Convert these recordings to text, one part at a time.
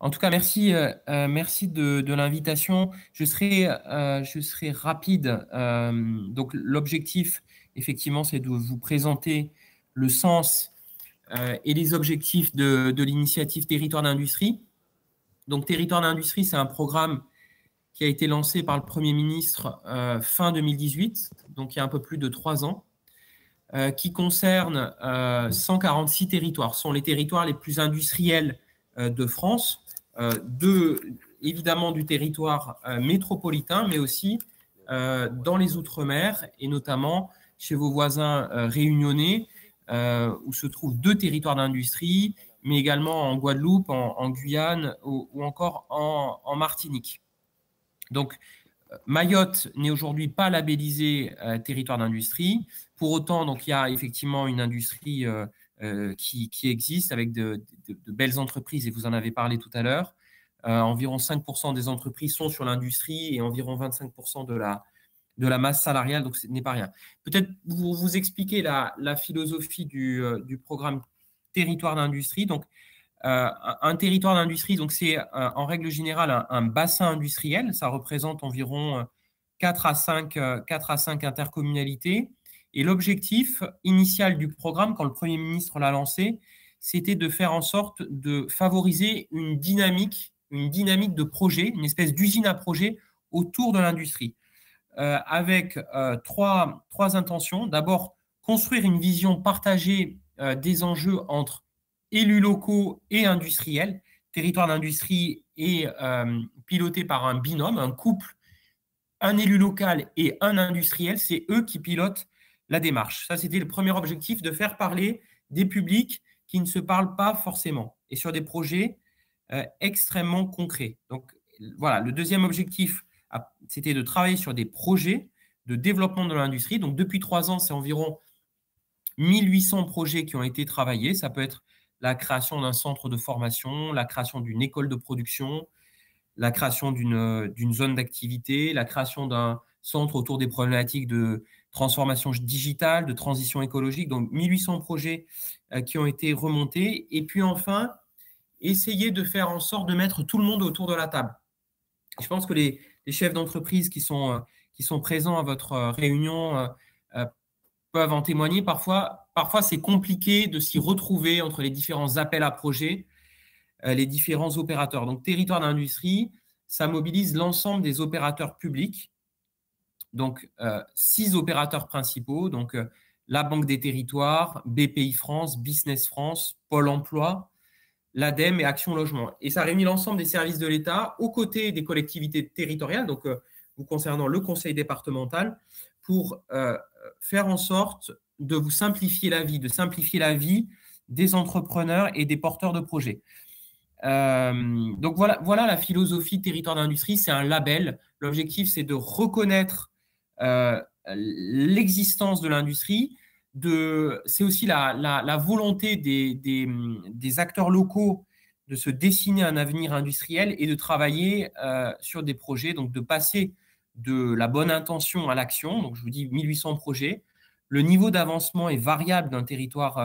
En tout cas, merci, merci de l'invitation. Je serai rapide. Donc, l'objectif, effectivement, c'est de vous présenter le sens et les objectifs de l'initiative Territoire d'industrie. Donc, Territoire d'industrie, c'est un programme qui a été lancé par le Premier ministre fin 2018, donc il y a un peu plus de 3 ans, qui concerne 146 territoires. Ce sont les territoires les plus industriels de France, évidemment du territoire métropolitain, mais aussi dans les Outre-mer, et notamment chez vos voisins réunionnais, où se trouvent 2 territoires d'industrie, mais également en Guadeloupe, en Guyane ou encore en Martinique. Donc, Mayotte n'est aujourd'hui pas labellisé territoire d'industrie. Pour autant, donc, il y a effectivement une industrie qui existe avec de belles entreprises, et vous en avez parlé tout à l'heure. Environ 5% des entreprises sont sur l'industrie et environ 25% de la masse salariale, donc ce n'est pas rien. Peut-être vous expliquer la philosophie du programme Territoire d'industrie. Donc, un territoire d'industrie, donc c'est en règle générale un bassin industriel. Ça représente environ 4 à 5 intercommunalités. Et l'objectif initial du programme, quand le Premier ministre l'a lancé, c'était de faire en sorte de favoriser une dynamique de projet, une espèce d'usine à projet autour de l'industrie, avec trois intentions. D'abord, construire une vision partagée des enjeux entre élus locaux et industriels. Territoire d'industrie est piloté par un binôme, un couple, un élu local et un industriel. C'est eux qui pilotent la démarche. Ça, c'était le premier objectif, de faire parler des publics qui ne se parlent pas forcément, et sur des projets extrêmement concrets. Donc, voilà, le deuxième objectif, c'était de travailler sur des projets de développement de l'industrie. Donc, depuis 3 ans, c'est environ 1800 projets qui ont été travaillés. Ça peut être la création d'un centre de formation, la création d'une école de production, la création d'une zone d'activité, la création d'un centre autour des problématiques de transformation digitale, de transition écologique. Donc, 1800 projets qui ont été remontés. Et puis enfin, essayer de faire en sorte de mettre tout le monde autour de la table. Je pense que les chefs d'entreprise qui sont présents à votre réunion peuvent en témoigner. Parfois c'est compliqué de s'y retrouver entre les différents appels à projets, les différents opérateurs. Donc, Territoire d'industrie, ça mobilise l'ensemble des opérateurs publics. Donc, 6 opérateurs principaux. Donc, la Banque des Territoires, BPI France, Business France, Pôle emploi, l'ADEME et Action Logement. Et ça réunit l'ensemble des services de l'État aux côtés des collectivités territoriales, donc vous concernant le conseil départemental, pour faire en sorte de vous simplifier la vie, des entrepreneurs et des porteurs de projets. Donc voilà la philosophie Territoire d'industrie. C'est un label. L'objectif, c'est de reconnaître l'existence de l'industrie. C'est aussi la volonté des acteurs locaux de se dessiner un avenir industriel et de travailler sur des projets, donc de passer de la bonne intention à l'action. Donc, je vous dis 1800 projets. Le niveau d'avancement est variable d'un territoire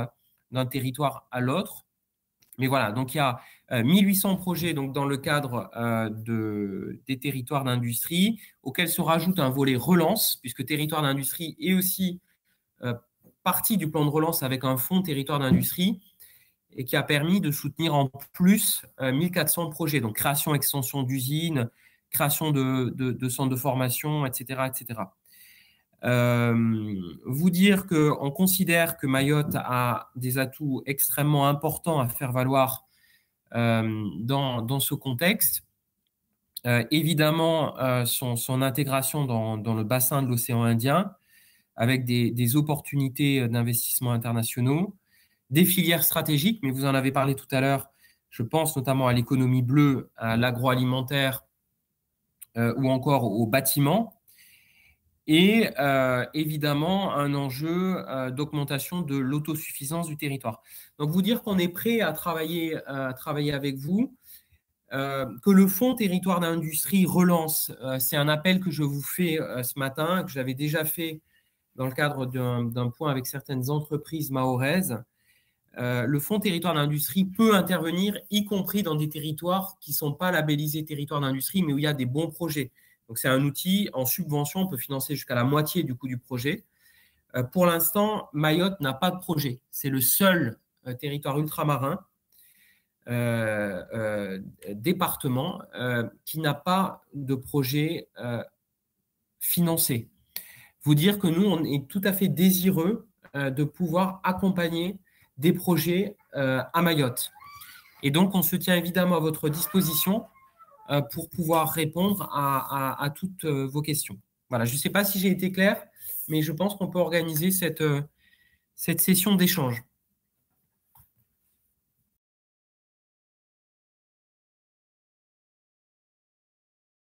à l'autre. Mais voilà, donc il y a 1800 projets donc, dans le cadre des territoires d'industrie, auxquels se rajoute un volet relance, puisque territoire d'industrie est aussi partie du plan de relance avec un fonds territoire d'industrie, et qui a permis de soutenir en plus 1400 projets, donc création, extension d'usines, création de centres de formation, etc. etc. Vous dire qu'on considère que Mayotte a des atouts extrêmement importants à faire valoir dans ce contexte. Évidemment, son intégration dans le bassin de l'océan Indien, avec des opportunités d'investissement internationaux, des filières stratégiques, mais vous en avez parlé tout à l'heure, je pense notamment à l'économie bleue, à l'agroalimentaire ou encore au bâtiment, et évidemment un enjeu d'augmentation de l'autosuffisance du territoire. Donc, vous dire qu'on est prêt à travailler avec vous, que le fonds territoire d'industrie relance, c'est un appel que je vous fais ce matin, que j'avais déjà fait dans le cadre d'un point avec certaines entreprises mahoraises. le fonds territoire d'industrie peut intervenir, y compris dans des territoires qui ne sont pas labellisés territoire d'industrie, mais où il y a des bons projets. Donc, c'est un outil en subvention, on peut financer jusqu'à la moitié du coût du projet. Pour l'instant, Mayotte n'a pas de projet. C'est le seul territoire ultramarin, département, qui n'a pas de projet financé. Vous dire que nous, on est tout à fait désireux de pouvoir accompagner des projets à Mayotte. Et donc, on se tient évidemment à votre disposition pour pouvoir répondre à toutes vos questions. Voilà, je ne sais pas si j'ai été clair, mais je pense qu'on peut organiser cette session d'échange.